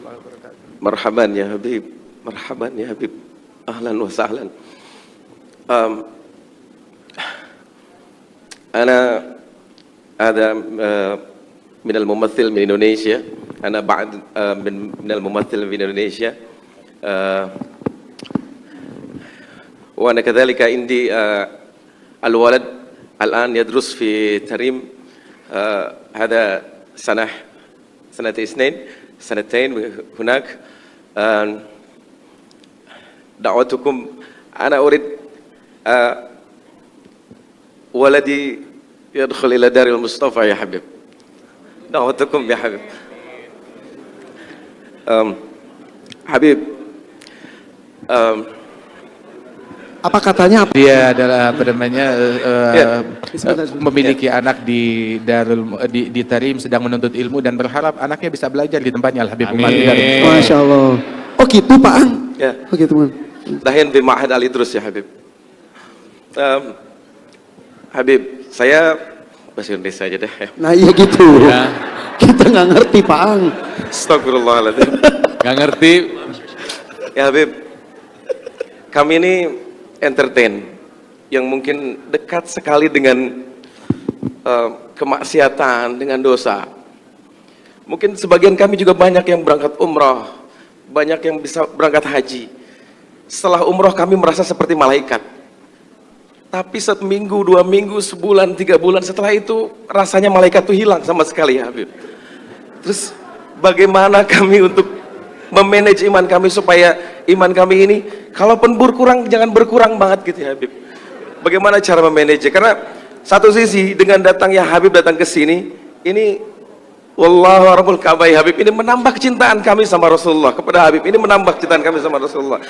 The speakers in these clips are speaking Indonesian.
warahmatullahi wabarakatuh. Marhaban ya Habib, marhaban ya Habib, ahlan wa sahlan. Ana ada min al-mumathil min Indonesia, ana ba'd min al-mumathil min Indonesia, wa ana kadhalika indi al-walad الآن يدرس في تريم هذا سنتين هناك. دعوتكم أنا أريد ولدي يدخل إلى دار المصطفى يا حبيب. دعوتكم يا حبيب. حبيب Apa katanya? Dia adalah apa namanya memiliki anak di di Tarim, sedang menuntut ilmu dan berharap anaknya bisa belajar di tempatnya Al Habib Umar. Masya Allah. Oh gitu Pak Ang? Ya. Oh gitu Man. Dahin di Ma'had Al-Idrus ya Habib. Habib, saya bahasa Indonesia aja deh. Nah iya gitu. Ya. Kita nggak ngerti Pak Ang. Astagfirullahaladzim. Nggak ngerti. Ya Habib, kami ini entertain yang mungkin dekat sekali dengan kemaksiatan, dengan dosa. Mungkin sebagian kami juga banyak yang berangkat umrah, banyak yang bisa berangkat haji. Setelah umrah kami merasa seperti malaikat. Tapi 1 minggu, 2 minggu, sebulan, 3 bulan setelah itu rasanya malaikat itu hilang sama sekali ya Habib. Terus bagaimana kami untuk memanage iman kami supaya iman kami ini kalaupun berkurang jangan berkurang banget gitu ya Habib. Bagaimana cara memanage? Karena satu sisi dengan datangnya Habib datang ke sini ini wallahu rabbul Ka'bah ya Habib, ini menambah kecintaan kami sama Rasulullah, kepada Habib ini menambah kecintaan kami sama Rasulullah.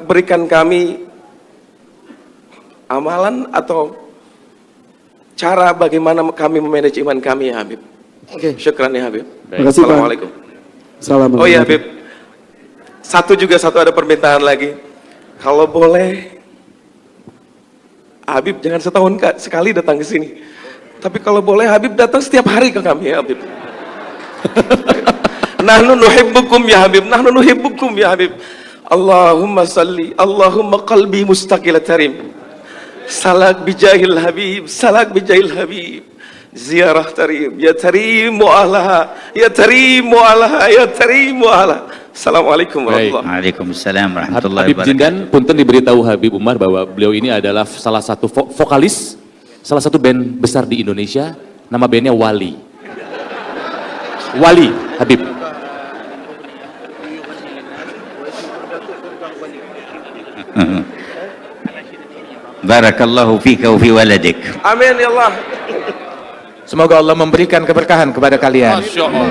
Berikan kami amalan atau cara bagaimana kami memanage iman kami ya Habib. Oke. Syukran ya Habib. Terima kasih, Pak. Assalamualaikum. Assalamualaikum. Oh ya Habib, satu ada permintaan lagi. Kalau boleh, Habib jangan setahun sekali datang ke sini. Tapi kalau boleh Habib datang setiap hari ke kami ya Habib. Nahnu nuhibbukum ya Habib, nahnu nuhibbukum ya Habib. Allahumma salli, Allahumma qalbi mustaqil tarim. Salak bijahil Habib, salak bijahil Habib. Ziarah tarim, ya tarim mu'alaha, ya tarim mu'alaha, ya tarim mu'alaha. Assalamualaikum warahmatullahi wabarakatuh. Waalaikumsalam warahmatullahi Habib wabarakatuh. Jindan, punten diberitahu Habib Umar bahwa beliau ini adalah salah satu vokalis, salah satu band besar di Indonesia, nama bandnya Wali. Wali, Habib. Barakallahu fika wa fi waladik. Amin ya Allah. Semoga Allah memberikan keberkahan kepada kalian. Masya Allah.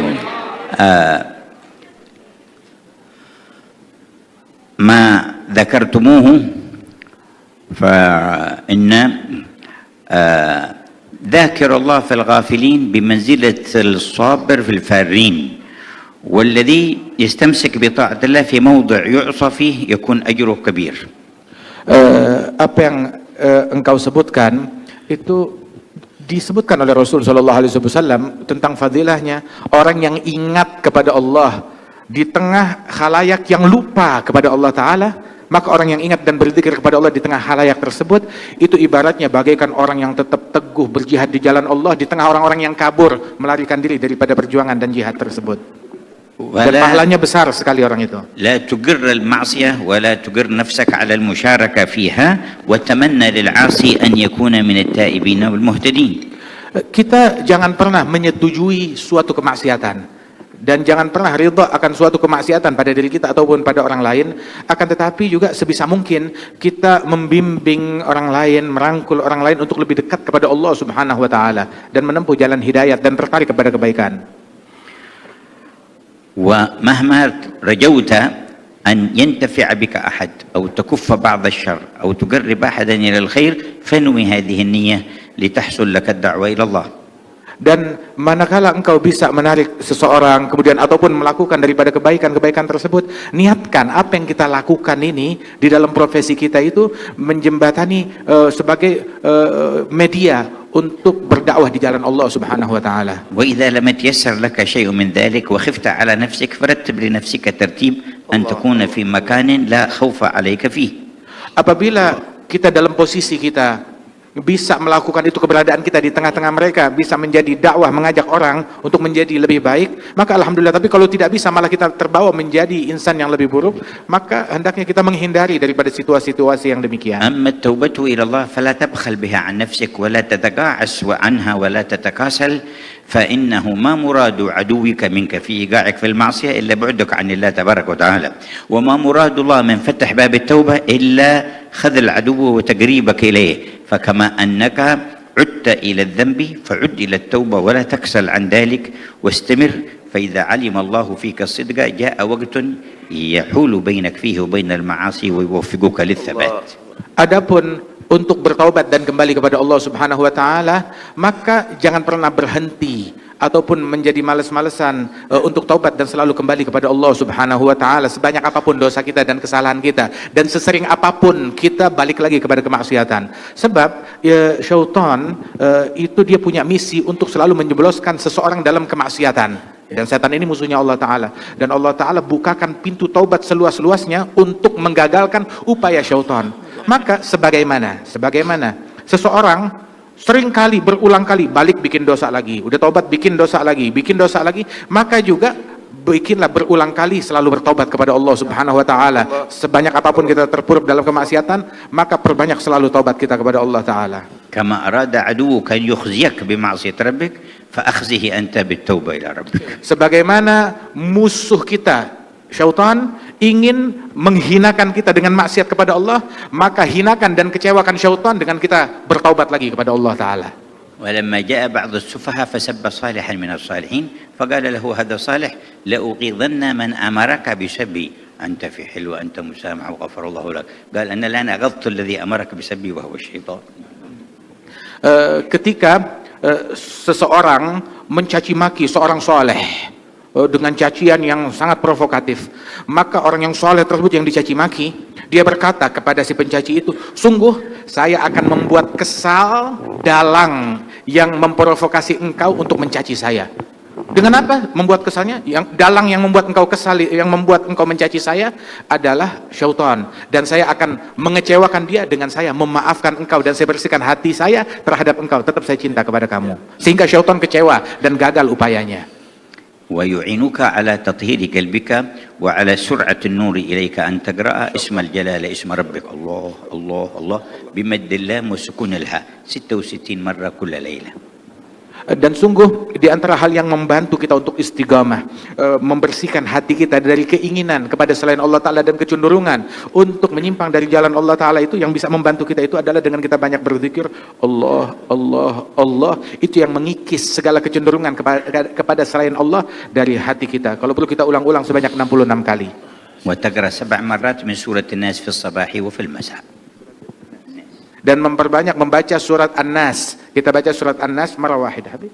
ما ذكرتموه فإن ذاكر الله في الغافلين بمنزلة الصابر في الفارين، والذي يستمسك بطاعة الله في موضع يعصى فيه يكون أجره كبير. Apa yang engkau sebutkan itu disebutkan oleh Rasul Shallallahu Alaihi Wasallam tentang fadilahnya orang yang ingat kepada Allah di tengah khalayak yang lupa kepada Allah Ta'ala, maka orang yang ingat dan berzikir kepada Allah di tengah khalayak tersebut itu ibaratnya bagaikan orang yang tetap teguh berjihad di jalan Allah di tengah orang-orang yang kabur melarikan diri daripada perjuangan dan jihad tersebut. Dan pahalanya besar sekali orang itu. لا تجر المعصية ولا تجر نفسك على المشاركة فيها وتمنى للعاصي أن يكون من التائبين والمهتدين. Kita jangan pernah menyetujui suatu kemaksiatan dan jangan pernah ridha akan suatu kemaksiatan pada diri kita ataupun pada orang lain, akan tetapi juga sebisa mungkin kita membimbing orang lain, merangkul orang lain untuk lebih dekat kepada Allah Subhanahu wa taala dan menempuh jalan hidayat dan tertarik kepada kebaikan. ومهما رجوت أن ينتفع بك أحد أو تكف بعض الشر أو تقرب أحدا إلى الخير فانوي هذه النية لتحصل لك الدعوة إلى الله. Dan manakala engkau bisa menarik seseorang kemudian ataupun melakukan daripada kebaikan-kebaikan tersebut, niatkan apa yang kita lakukan ini di dalam profesi kita itu menjembatani sebagai media untuk berdakwah di jalan Allah Subhanahu wa taala. وإذا لم يتيسر لك شيء من ذلك وخفت على نفسك فرتب لنفسك ترتيب أن تكون في مكان لا خوف عليك فيه. Apabila kita dalam posisi kita bisa melakukan itu, keberadaan kita di tengah-tengah mereka bisa menjadi dakwah, mengajak orang untuk menjadi lebih baik, maka alhamdulillah. Tapi kalau tidak bisa, malah kita terbawa menjadi insan yang lebih buruk, maka hendaknya kita menghindari daripada situasi-situasi yang demikian. أما التوبة إلى الله فلا تبخل بها عن نفسك ولا تتقاعس عنها ولا تتكاسل، فإنه ما مراد عدوك منك في إيقاعك في المعصية إلا بعدك عن الله تبارك وتعالى، وما مراد الله من فتح باب التوبة إلا خذل عدوه وتقريبك إليه. فكما أنك عدت إلى الذنب فعد إلى التوبة ولا تكسل عن ذلك واستمر، فإذا علم الله فيك الصدق جاء وقت يحول بينك فيه وبين المعاصي ويوفقك للثبات. Adapun untuk bertaubat dan kembali kepada Allah Subhanahu wa taala, maka jangan pernah berhenti ataupun menjadi malas-malesan untuk taubat dan selalu kembali kepada Allah Subhanahu wa taala, sebanyak apapun dosa kita dan kesalahan kita, dan sesering apapun kita balik lagi kepada kemaksiatan. Sebab syaitan itu dia punya misi untuk selalu menjebloskan seseorang dalam kemaksiatan. Dan setan ini musuhnya Allah Ta'ala. Dan Allah Ta'ala bukakan pintu taubat seluas-luasnya untuk menggagalkan upaya syaitan. Maka sebagaimana seseorang sering kali, berulang kali balik bikin dosa lagi, udah taubat bikin dosa lagi, maka juga bikinlah berulang kali selalu bertaubat kepada Allah Subhanahu wa taala. Sebanyak apapun kita terpuruk dalam kemaksiatan, maka perbanyak selalu taubat kita kepada Allah Ta'ala. كما أراد عدوك أن يخزيك بمعصية ربك فأخزه أنت بالتوبة إلى ربك. Sebagaimana musuh kita syaitan ingin menghinakan kita dengan maksiat kepada Allah, maka hinakan dan kecewakan syaitan dengan kita bertaubat lagi kepada Allah Ta'ala. ولما جاء بعض السفهاء فسب صالحا من الصالحين فقال له هذا صالح لأغيظن من أمرك بسبي أنت في حلو أنت مسامح وغفر الله لك. قال أنا الآن أغضت الذي أمرك بسبي وهو الشيطان. Ketika seseorang mencaci maki seorang soleh dengan cacian yang sangat provokatif, maka orang yang soleh tersebut yang dicaci maki, dia berkata kepada si pencaci itu, sungguh saya akan membuat kesal dalang yang memprovokasi engkau untuk mencaci saya. Dengan apa membuat kesalnya? Yang dalang yang membuat engkau kesal, yang membuat engkau mencaci saya adalah syaitan, dan saya akan mengecewakan dia dengan saya memaafkan engkau, dan saya bersihkan hati saya terhadap engkau, tetap saya cinta kepada kamu, sehingga syaitan kecewa dan gagal upayanya. ويعينك على تطهير قلبك وعلى سرعة النور إليك أن تقرأ اسم الجلالة اسم ربك الله الله الله بمد اللام وسكون الهاء 66 مرة كل ليلة. Dan sungguh di antara hal yang membantu kita untuk istiqamah, membersihkan hati kita dari keinginan kepada selain Allah Ta'ala dan kecenderungan untuk menyimpang dari jalan Allah Ta'ala, itu yang bisa membantu kita itu adalah dengan kita banyak berzikir Allah, Allah, Allah. Itu yang mengikis segala kecenderungan kepada selain Allah dari hati kita. Kalau perlu kita ulang-ulang sebanyak 66 kali. وتقرأ 7 مرات من سورة الناس في الصباح وفي المساء. Dan memperbanyak membaca surat An-Nas. Kita baca surat An-Nas marah wahid, Habib.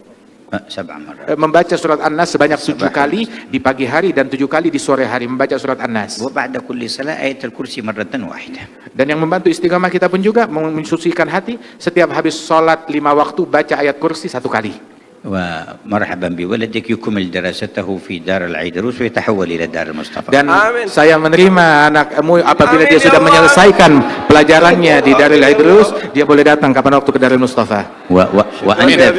7 مرات. Membaca surat An-Nas sebanyak 7 kali di pagi hari dan 7 kali di sore hari, membaca surat An-Nas. وبعد كل صلاة آية الكرسي مرة واحدة. Dan yang membantu istiqamah kita pun juga mensucikan hati, setiap habis sholat 5 waktu baca ayat kursi 1 kali. ومرحبا بولدك يكمل دراسته في دار العيدروس ويتحول إلى دار المصطفى. Dan Amin. saya menerima anakmu apabila Amin, dia sudah ya Allah. menyelesaikan pelajarannya di Darul Idrus, dia boleh datang kapan waktu ke Darul Mustafa.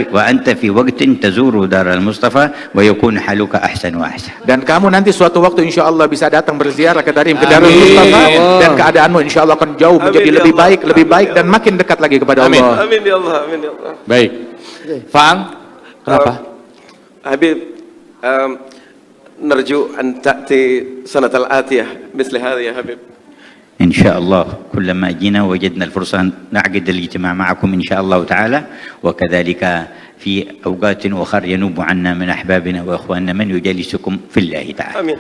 وأنت في وقت تزور دار المصطفى ويكون حالك أحسن وأحسن. Dan kamu nanti suatu waktu insya Allah bisa datang berziarah ke Darul Mustafa, dan keadaanmu insya Allah akan jauh menjadi Amin, ya lebih Allah. baik, lebih baik dan makin dekat lagi kepada Allah. Amin ya Allah, amin ya Allah. Baik. Faang, kenapa? حبيب نرجو أن تأتي سنة الآتية مثل هذه يا حبيب. إن شاء الله كلما جينا وجدنا الفرصة نعقد الاجتماع معكم إن شاء الله تعالى، وكذلك في أوقات أخرى ينوب عنا من أحبابنا وإخواننا من يجالسكم في الله تعالى. Amin.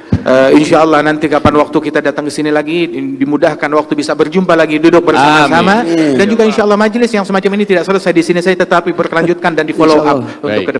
Insya Allah nanti kapan waktu kita datang ke sini lagi, dimudahkan waktu bisa berjumpa lagi, duduk bersama-sama, dan juga insya Allah majelis yang semacam ini tidak selesai di sini saya, tetapi berkelanjutkan dan di follow up untuk ke depan.